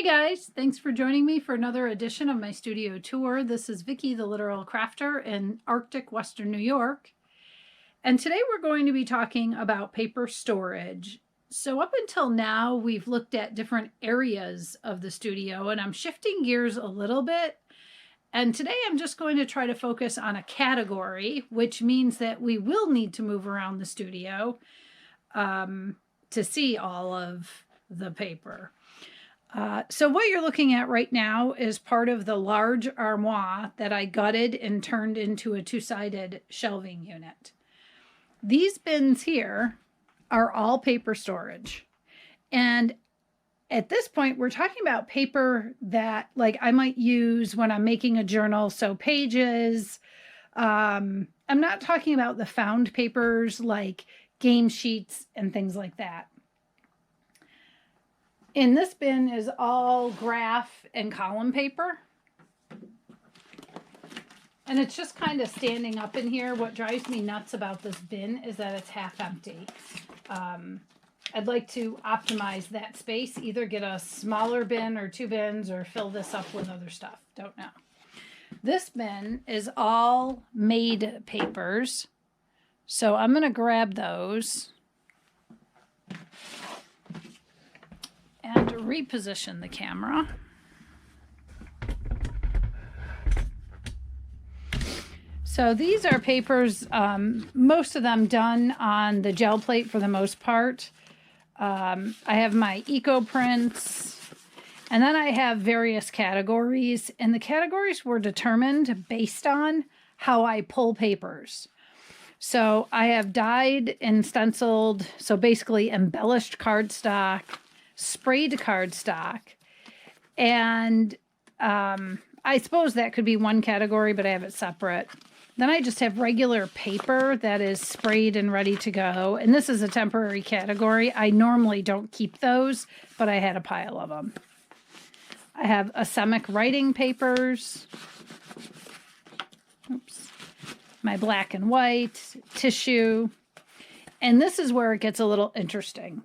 Hey guys, thanks for joining me for another edition of my studio tour. This is Vicki, the Literal Crafter in Arctic, Western New York. And today we're going to be talking about paper storage. So up until now, we've looked at different areas of the studio, and I'm shifting gears a little bit. And today I'm just going to try to focus on a category, which means that we will need to move around the studio to see all of the paper. So what you're looking at right now is part of the large armoire that I gutted and turned into a two-sided shelving unit. These bins here are all paper storage. And at this point, we're talking about paper that like I might use when I'm making a journal. So pages. I'm not talking about the found papers like game sheets and things like that. In this bin is all graph and column paper. And it's just kind of standing up in here. What drives me nuts about this bin is that it's half empty. I'd like to optimize that space, either get a smaller bin or two bins or fill this up with other stuff. Don't know. This bin is all made papers. So I'm going to grab those and reposition the camera. So these are papers, most of them done on the gel plate for the most part. I have my eco prints, and then I have various categories, and the categories were determined based on how I pull papers. So I have dyed and stenciled, so basically embellished cardstock, sprayed cardstock, and I suppose that could be one category, but I have it separate. Then I just have regular paper that is sprayed and ready to go, and this is a temporary category. I normally don't keep those, but I had a pile of them. I have Asemic writing papers. Oops. My black and white, tissue, and this is where it gets a little interesting.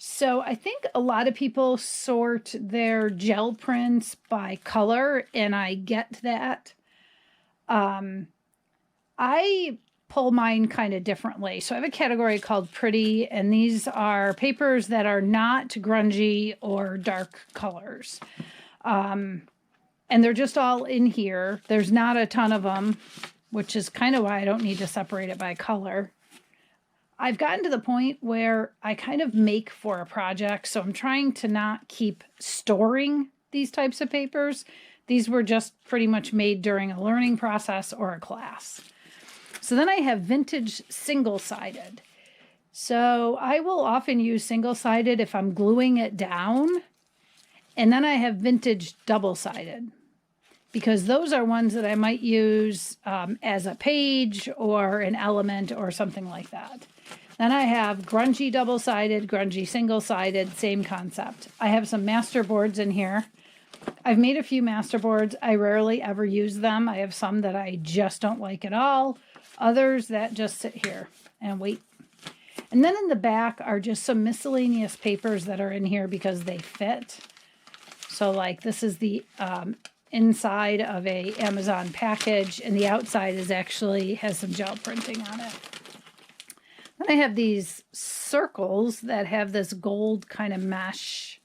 So I think a lot of people sort their gel prints by color, and I get that. I pull mine kind of differently. So I have a category called Pretty, and these are papers that are not grungy or dark colors. And they're just all in here. There's not a ton of them, which is kind of why I don't need to separate it by color. I've gotten to the point where I kind of make for a project, so I'm trying to not keep storing these types of papers. These were just pretty much made during a learning process or a class. So then I have vintage single-sided. So I will often use single-sided if I'm gluing it down. And then I have vintage double-sided, because those are ones that I might use as a page or an element or something like that. Then I have grungy double-sided, grungy single-sided, same concept. I have some master boards in here. I've made a few master boards. I rarely ever use them. I have some that I just don't like at all. Others that just sit here and wait. And then in the back are just some miscellaneous papers that are in here because they fit. So like this is the inside of a Amazon package, and the outside is actually has some gel printing on it. Then I have these circles that have this gold kind of mesh.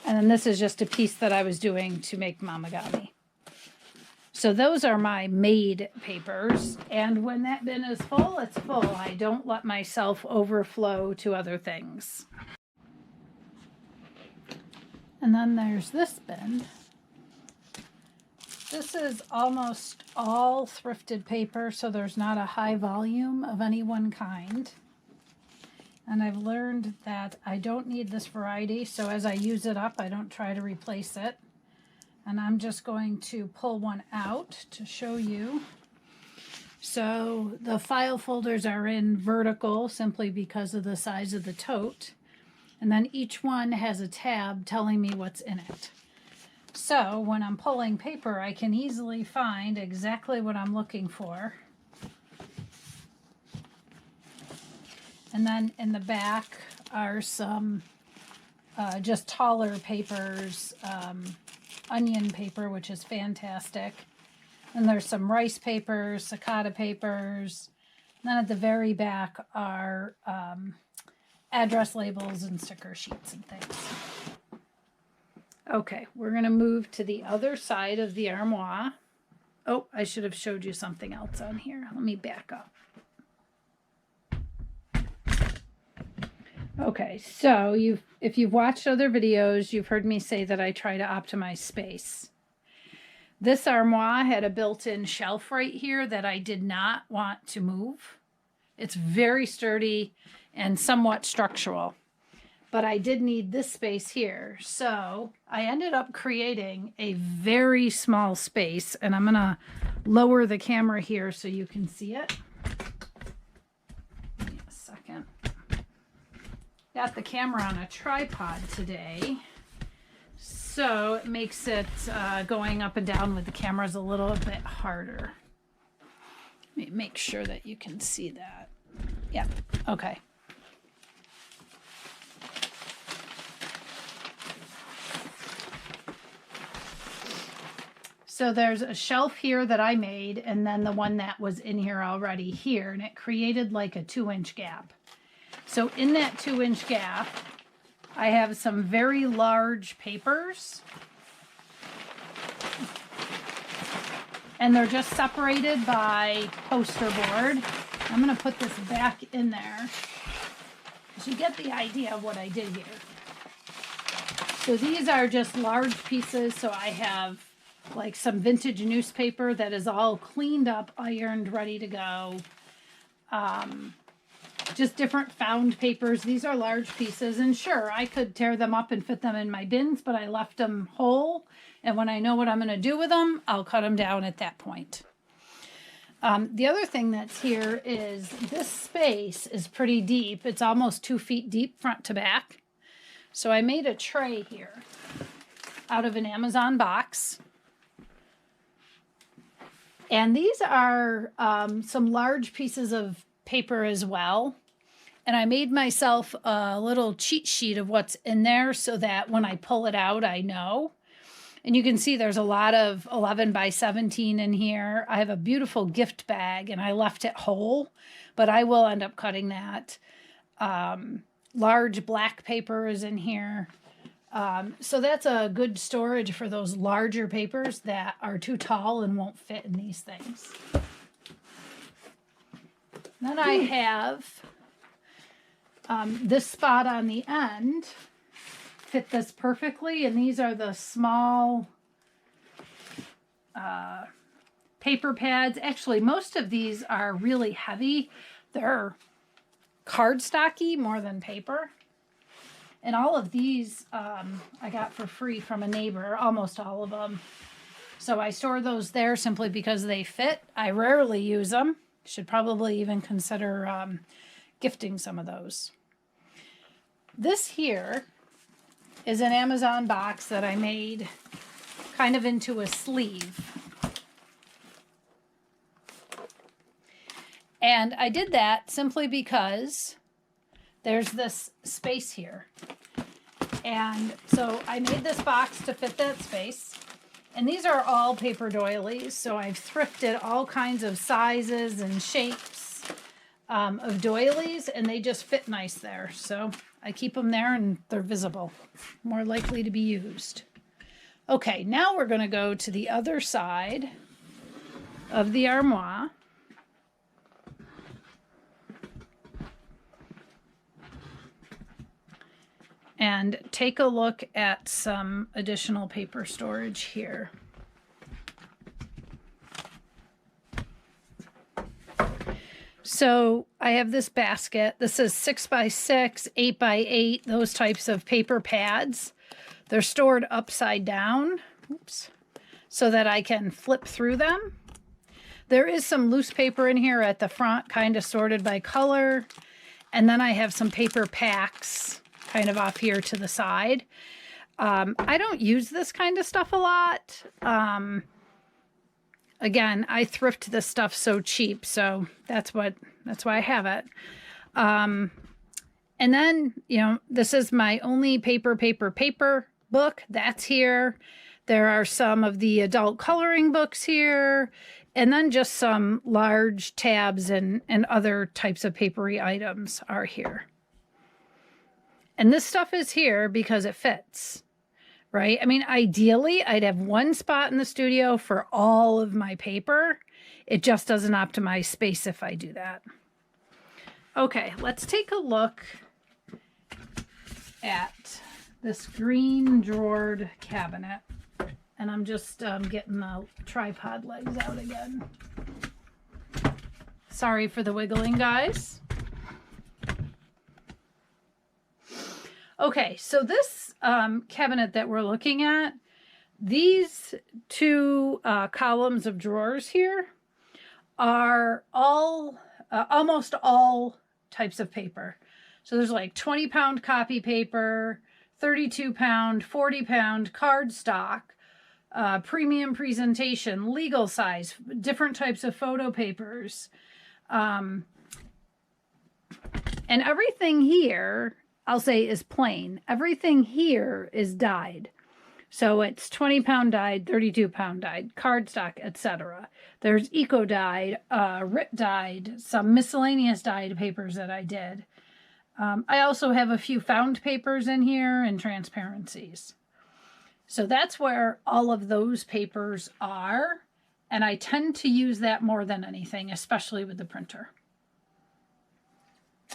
And then this is just a piece that I was doing to make Mamagami. So those are my made papers. And when that bin is full, it's full. I don't let myself overflow to other things. And then there's this bin. This is almost all thrifted paper, so there's not a high volume of any one kind. And I've learned that I don't need this variety, so as I use it up, I don't try to replace it. And I'm just going to pull one out to show you. So the file folders are in vertical simply because of the size of the tote. And then each one has a tab telling me what's in it. So when I'm pulling paper, I can easily find exactly what I'm looking for. And then in the back are some just taller papers, onion paper, which is fantastic. And there's some rice papers, cicada papers. And then at the very back are address labels and sticker sheets and things. Okay, we're going to move to the other side of the armoire. Oh, I should have showed you something else on here. Let me back up. Okay, so if you've watched other videos, you've heard me say that I try to optimize space. This armoire had a built-in shelf right here that I did not want to move. It's very sturdy and somewhat structural, but I did need this space here. So I ended up creating a very small space, and I'm gonna lower the camera here so you can see it. Give me a second. Got the camera on a tripod today, so it makes it going up and down with the cameras a little bit harder. Let me make sure that you can see that. Yep, okay. So there's a shelf here that I made, and then the one that was in here already here, and it created like a 2-inch gap. So in that 2-inch gap, I have some very large papers, and they're just separated by poster board. I'm going to put this back in there so you get the idea of what I did here. So these are just large pieces. So I have like some vintage newspaper that is all cleaned up, ironed, ready to go. Just different found papers. These are large pieces, and sure, I could tear them up and fit them in my bins, but I left them whole, and when I know what I'm going to do with them, I'll cut them down at that point. The other thing that's here is this space is pretty deep. It's almost 2 feet deep front to back. So I made a tray here out of an Amazon box. And these are some large pieces of paper as well. And I made myself a little cheat sheet of what's in there so that when I pull it out, I know. And you can see there's a lot of 11 by 17 in here. I have a beautiful gift bag and I left it whole, but I will end up cutting that. Large black paper is in here. So that's a good storage for those larger papers that are too tall and won't fit in these things. Then I have this spot on the end fit this perfectly, and these are the small paper pads. Actually, most of these are really heavy. They're cardstocky more than paper. And all of these I got for free from a neighbor, almost all of them. So I store those there simply because they fit. I rarely use them. Should probably even consider gifting some of those. This here is an Amazon box that I made kind of into a sleeve. And I did that simply because there's this space here. And so I made this box to fit that space. And these are all paper doilies. So I've thrifted all kinds of sizes and shapes of doilies, and they just fit nice there. So I keep them there and they're visible, more likely to be used. Okay, now we're going to go to the other side of the armoire. And take a look at some additional paper storage here. So I have this basket. This is 6x6, 8x8, those types of paper pads. They're stored upside down, oops, so that I can flip through them. There is some loose paper in here at the front, kind of sorted by color. And then I have some paper packs kind of off here to the side. I don't use this kind of stuff a lot. Again, I thrift this stuff so cheap, so that's why I have it. And And then, you know, this is my only paper book. That's here. There are some of the adult coloring books here. And then just some large tabs and other types of papery items are here. And this stuff is here because it fits, right? I mean, ideally, I'd have one spot in the studio for all of my paper. It just doesn't optimize space if I do that. Okay, let's take a look at this green drawered cabinet. And I'm just getting the tripod legs out again. Sorry for the wiggling, guys. Okay, so this cabinet that we're looking at, these two columns of drawers here are all, almost all types of paper. So there's like 20-pound copy paper, 32-pound, 40-pound cardstock, premium presentation, legal size, different types of photo papers. And everything here, I'll say, is plain. Everything here is dyed. So it's 20-pound dyed, 32-pound dyed, cardstock, etc. There's eco dyed, RIP dyed, some miscellaneous dyed papers that I did. I also have a few found papers in here and transparencies. So that's where all of those papers are. And I tend to use that more than anything, especially with the printer.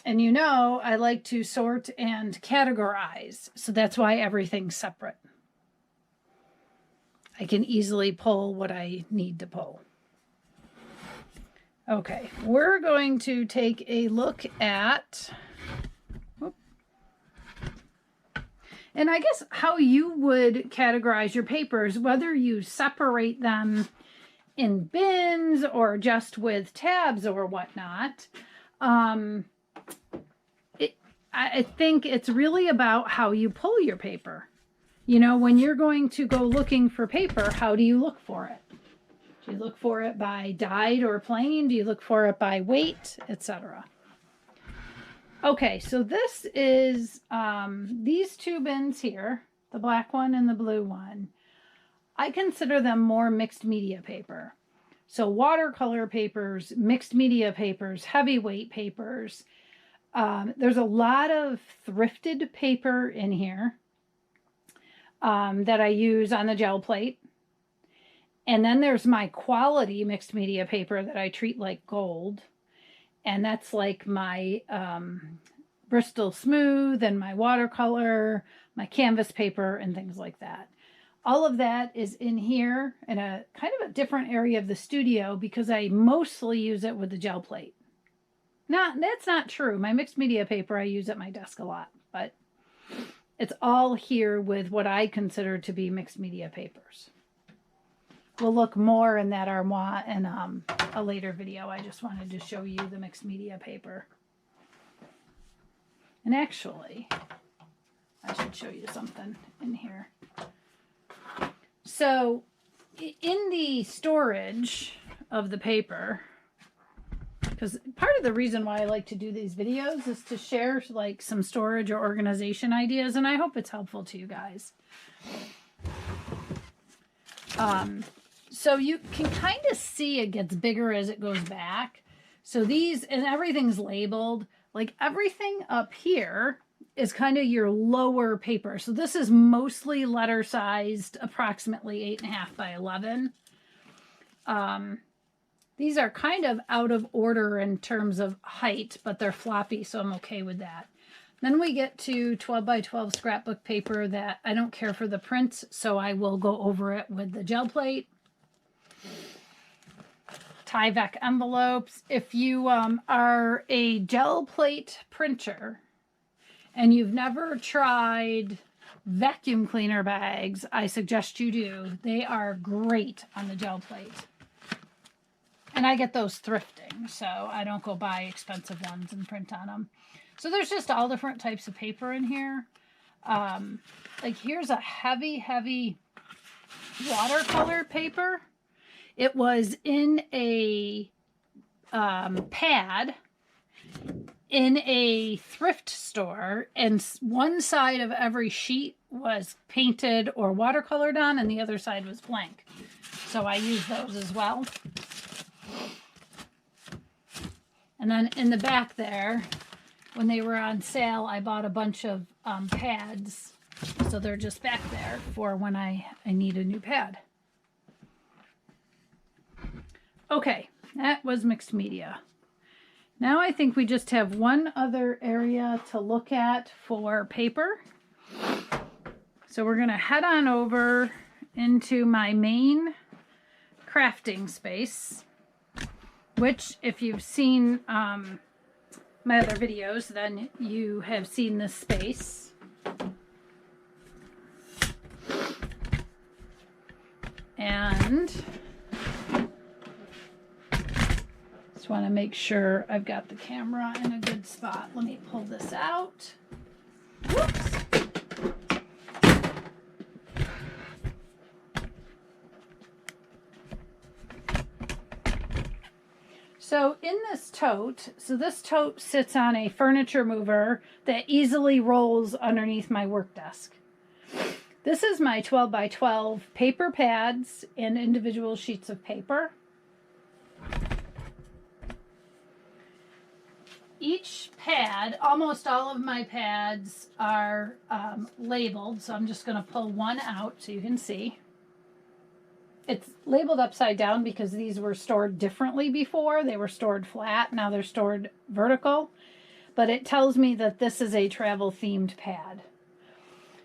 And you know, I like to sort and categorize. So that's why everything's separate. I can easily pull what I need to pull. Okay, we're going to take a look at, and I guess how you would categorize your papers, whether you separate them in bins or just with tabs or whatnot. I think it's really about how you pull your paper. You know, when you're going to go looking for paper, how do you look for it? Do you look for it by dyed or plain? Do you look for it by weight, etc.? Okay, so this is these two bins here, the black one and the blue one. I consider them more mixed media paper. So watercolor papers, mixed media papers, heavyweight papers. There's a lot of thrifted paper in here that I use on the gel plate. And then there's my quality mixed media paper that I treat like gold. And that's like my Bristol Smooth and my watercolor, my canvas paper, and things like that. All of that is in here in a kind of a different area of the studio because I mostly use it with the gel plate. That's not true. My mixed media paper I use at my desk a lot, but it's all here with what I consider to be mixed media papers. We'll look more in that armoire in a later video. I just wanted to show you the mixed media paper. And actually, I should show you something in here. So, in the storage of the paper, because part of the reason why I like to do these videos is to share like some storage or organization ideas, and I hope it's helpful to you guys. So you can kind of see it gets bigger as it goes back. So these, and everything's labeled, like everything up here is kind of your lower paper. So this is mostly letter sized, approximately 8.5 by 11. These are kind of out of order in terms of height, but they're floppy, so I'm okay with that. Then we get to 12 by 12 scrapbook paper that I don't care for the prints, so I will go over it with the gel plate. Tyvek envelopes. If you are a gel plate printer and you've never tried vacuum cleaner bags, I suggest you do. They are great on the gel plate. And I get those thrifting, so I don't go buy expensive ones and print on them. So there's just all different types of paper in here. Like here's a heavy watercolor paper. It was in a pad, in a thrift store, and one side of every sheet was painted or watercolored on and the other side was blank. So I use those as well. And then in the back there, when they were on sale, I bought a bunch of pads. So they're just back there for when I need a new pad. Okay, that was mixed media. Now I think we just have one other area to look at for paper. So we're going to head on over into my main crafting space, which if you've seen my other videos, then you have seen this space. And just want to make sure I've got the camera in a good spot. Let me pull this out. Whoops. So in this tote, this tote sits on a furniture mover that easily rolls underneath my work desk. This is my 12 by 12 paper pads and individual sheets of paper. Each pad, almost all of my pads are labeled, so I'm just going to pull one out so you can see. It's labeled upside down because these were stored differently before. They were stored flat, now they're stored vertical. But it tells me that this is a travel themed pad.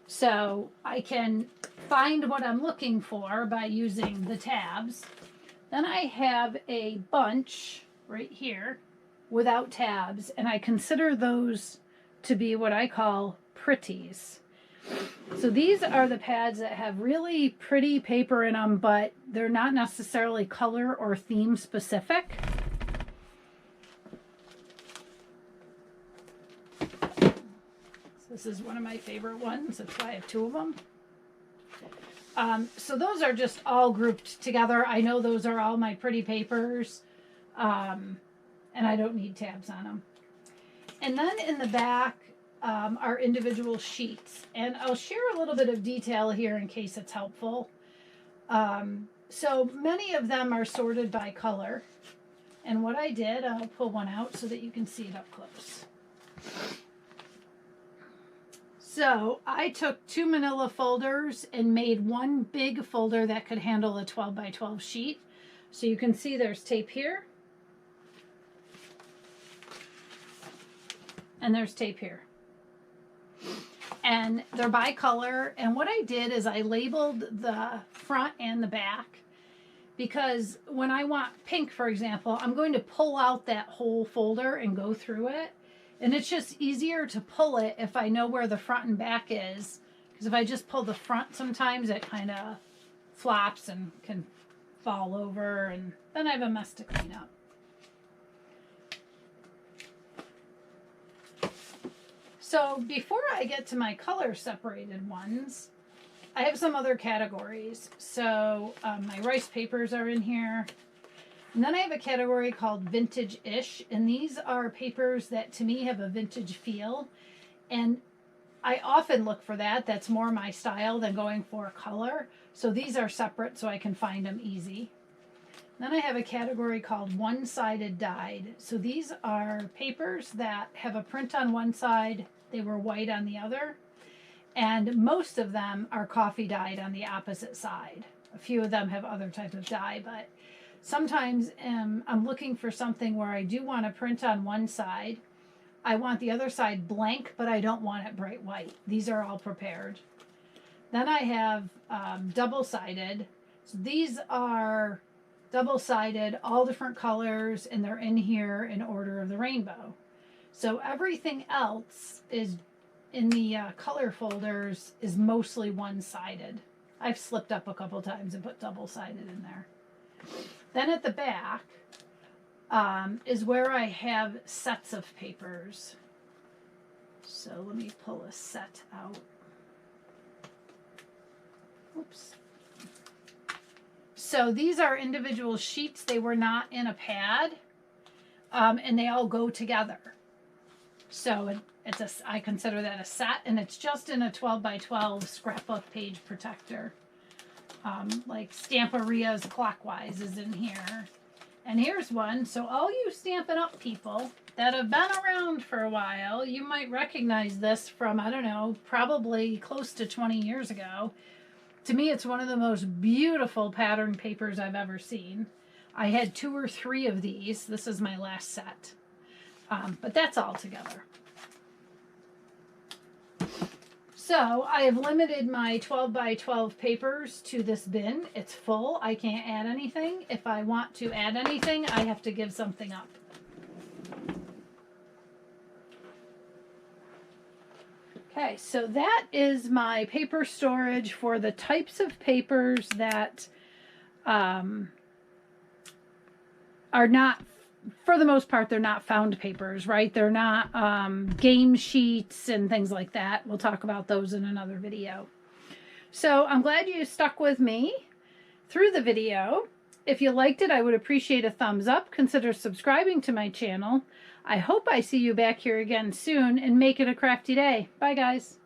So I can find what I'm looking for by using the tabs. Then I have a bunch right here without tabs, and I consider those to be what I call pretties. So these are the pads that have really pretty paper in them, but they're not necessarily color or theme specific. So this is one of my favorite ones. That's why I have two of them. So those are just all grouped together. I know those are all my pretty papers, and I don't need tabs on them. And then in the back are individual sheets. And I'll share a little bit of detail here in case it's helpful. So many of them are sorted by color. And what I did, I'll pull one out so that you can see it up close. So I took 2 manila folders and made one big folder that could handle a 12 by 12 sheet. So you can see there's tape here. And there's tape here. And they're by color. And what I did is I labeled the front and the back, because when I want pink, for example, I'm going to pull out that whole folder and go through it. And it's just easier to pull it if I know where the front and back is. Because if I just pull the front, sometimes it kind of flops and can fall over. And then I have a mess to clean up. So before I get to my color separated ones, I have some other categories. So my rice papers are in here. And then I have a category called vintage-ish. And these are papers that to me have a vintage feel. And I often look for that. That's more my style than going for color. So these are separate so I can find them easy. Then I have a category called one-sided dyed. So these are papers that have a print on one side. They were white on the other. And most of them are coffee dyed on the opposite side. A few of them have other types of dye, but sometimes I'm looking for something where I do want to print on one side. I want the other side blank, but I don't want it bright white. These are all prepared. Then I have double-sided. So these are double-sided, all different colors, and they're in here in order of the rainbow. So everything else is in the color folders is mostly one-sided. I've slipped up a couple times and put double-sided in there. Then at the back is where I have sets of papers. So let me pull a set out. Oops. So these are individual sheets. They were not in a pad, and they all go together. So I consider that a set, and it's just in a 12 by 12 scrapbook page protector. Like Stamparia's Clockwise is in here. And here's one. So all you Stampin' Up! People that have been around for a while, you might recognize this from, I don't know, probably close to 20 years ago. To me, it's one of the most beautiful pattern papers I've ever seen. I had 2 or 3 of these. This is my last set. But that's all together. So I have limited my 12 by 12 papers to this bin. It's full. I can't add anything. If I want to add anything, I have to give something up. Okay, so that is my paper storage for the types of papers that are not, for the most part, they're not found papers, right? They're not game sheets and things like that. We'll talk about those in another video. So I'm glad you stuck with me through the video. If you liked it, I would appreciate a thumbs up. Consider subscribing to my channel. I hope I see you back here again soon, and make it a crafty day. Bye, guys.